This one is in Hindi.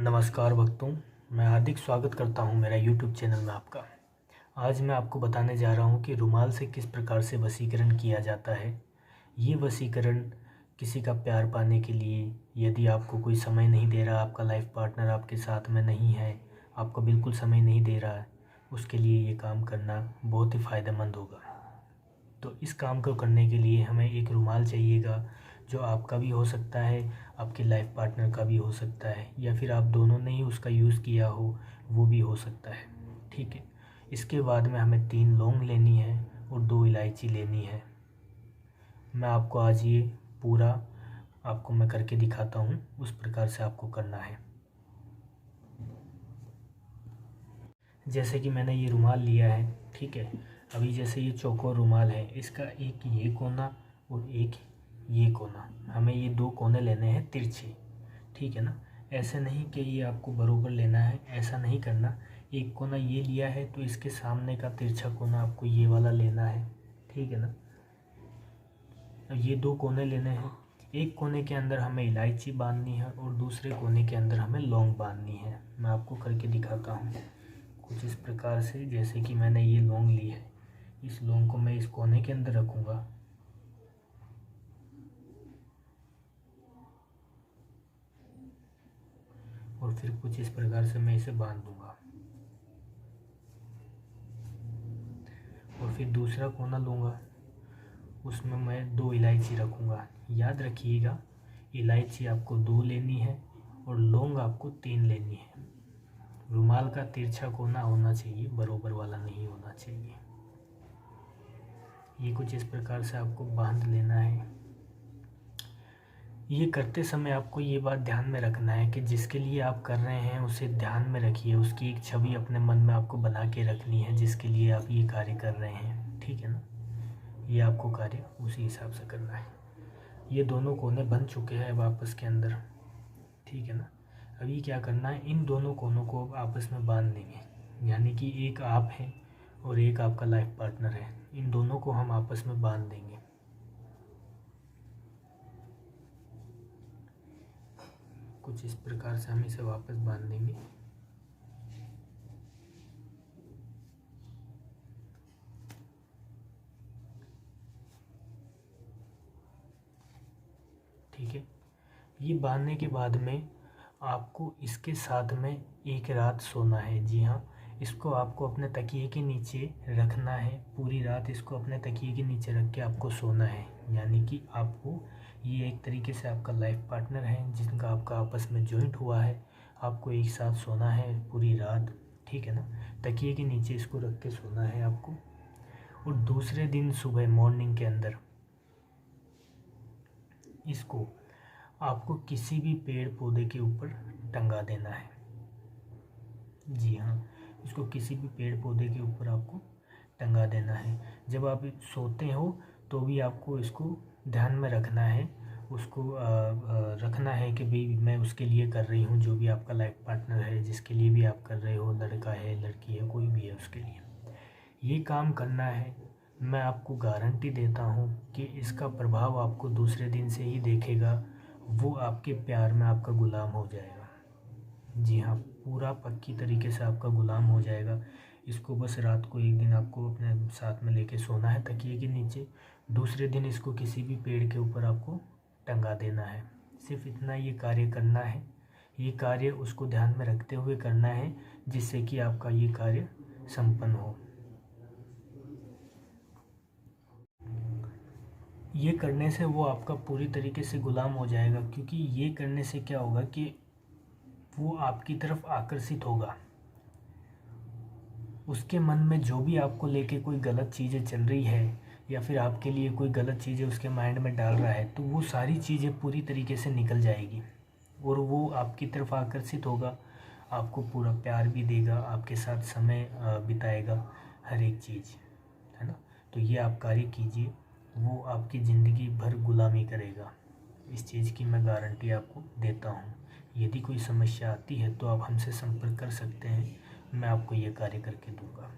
नमस्कार भक्तों, मैं हार्दिक स्वागत करता हूं मेरा YouTube चैनल में आपका। आज मैं आपको बताने जा रहा हूं कि रुमाल से किस प्रकार से वशीकरण किया जाता है। ये वशीकरण किसी का प्यार पाने के लिए, यदि आपको कोई समय नहीं दे रहा, आपका लाइफ पार्टनर आपके साथ में नहीं है, आपको बिल्कुल समय नहीं दे रहा है, उसके लिए ये काम करना बहुत ही फ़ायदेमंद होगा। तो इस काम को करने के लिए हमें एक रुमाल चाहिएगा, जो आपका भी हो सकता है, आपके लाइफ पार्टनर का भी हो सकता है, या फिर आप दोनों ने ही उसका यूज़ किया हो, वो भी हो सकता है। ठीक है। इसके बाद में हमें 3 लौंग लेनी है और 2 इलायची लेनी है। मैं आपको आज ये पूरा आपको मैं करके दिखाता हूँ, उस प्रकार से आपको करना है। जैसे कि मैंने ये रुमाल लिया है, ठीक है। अभी जैसे ये चौकोर रुमाल है, इसका एक ये कोना और एक ये कोना, हमें ये 2 कोने लेने हैं तिरछे, ठीक है ना। ऐसे नहीं कि ये आपको बरोबर लेना है, ऐसा नहीं करना। एक कोना ये लिया है तो इसके सामने का तिरछा कोना आपको ये वाला लेना है, ठीक है ना। अब ये 2 कोने लेने हैं। एक कोने के अंदर हमें इलायची बांधनी है और दूसरे कोने के अंदर हमें लौंग बांधनी है। मैं आपको करके दिखाता हूँ कुछ इस प्रकार से। जैसे कि मैंने ये लौंग ली है, इस लौंग को मैं इस कोने के अंदर रखूँगा और फिर कुछ इस प्रकार से मैं इसे बांध दूंगा। और फिर दूसरा कोना लूँगा, उसमें मैं 2 इलायची रखूँगा। याद रखिएगा, इलायची आपको 2 लेनी है और लौंग आपको 3 लेनी है। रुमाल का तिरछा कोना होना चाहिए, बरोबर वाला नहीं होना चाहिए। ये कुछ इस प्रकार से आपको बांध लेना है। ये करते समय आपको ये बात ध्यान में रखना है कि जिसके लिए आप कर रहे हैं उसे ध्यान में रखिए, उसकी एक छवि अपने मन में आपको बना के रखनी है, जिसके लिए आप ये कार्य कर रहे हैं, ठीक है ना। ये आपको कार्य उसी हिसाब से करना है। ये दोनों कोने बन चुके हैं अब आपस के अंदर, ठीक है ना। अभी क्या करना है, इन दोनों कोनों को आपस में बांध देंगे। यानी कि एक आप हैं और एक आपका लाइफ पार्टनर है, इन दोनों को हम आपस में बांध देंगे। कुछ इस प्रकार से हम इसे वापस बांध देंगे। ठीक है। ये बांधने के बाद में आपको इसके साथ में एक रात सोना है। जी हाँ, इसको आपको अपने तकिए के नीचे रखना है। पूरी रात इसको अपने तकिए के नीचे रख के आपको सोना है। यानी कि आपको ये एक तरीके से आपका लाइफ पार्टनर है, जिनका आपका आपस में जॉइंट हुआ है। आपको एक साथ सोना है पूरी रात, ठीक है ना। तकिए के नीचे इसको रख के सोना है आपको। और दूसरे दिन सुबह मॉर्निंग के अंदर इसको आपको किसी भी पेड़ पौधे के ऊपर टंगा देना है। जी हाँ, इसको किसी भी पेड़ पौधे के ऊपर आपको टंगा देना है। जब आप सोते हो तो भी आपको इसको ध्यान में रखना है, उसको रखना है कि भाई मैं उसके लिए कर रही हूँ। जो भी आपका लाइफ पार्टनर है, जिसके लिए भी आप कर रहे हो, लड़का है लड़की है कोई भी है, उसके लिए ये काम करना है। मैं आपको गारंटी देता हूँ कि इसका प्रभाव आपको दूसरे दिन से ही देखेगा। वो आपके प्यार में आपका गुलाम हो जाएगा। जी हाँ, पूरा पक्की तरीके से आपका गुलाम हो जाएगा। इसको बस रात को एक दिन आपको अपने साथ में लेके सोना है तकिए के नीचे। दूसरे दिन इसको किसी भी पेड़ के ऊपर आपको टंगा देना है। सिर्फ इतना ये कार्य करना है। ये कार्य उसको ध्यान में रखते हुए करना है, जिससे कि आपका ये कार्य संपन्न हो। ये करने से वो आपका पूरी तरीके से गुलाम हो जाएगा, क्योंकि ये करने से क्या होगा कि वो आपकी तरफ आकर्षित होगा। उसके मन में जो भी आपको लेके कोई गलत चीज़ें चल रही है, या फिर आपके लिए कोई गलत चीज़ें उसके माइंड में डाल रहा है, तो वो सारी चीज़ें पूरी तरीके से निकल जाएगी और वो आपकी तरफ आकर्षित होगा। आपको पूरा प्यार भी देगा, आपके साथ समय बिताएगा, हर एक चीज़, है ना। तो ये आप कार्य कीजिए, वो आपकी ज़िंदगी भर गुलामी करेगा। इस चीज़ की मैं गारंटी आपको देता हूँ। यदि कोई समस्या आती है तो आप हमसे संपर्क कर सकते हैं, मैं आपको ये कार्य करके दूँगा।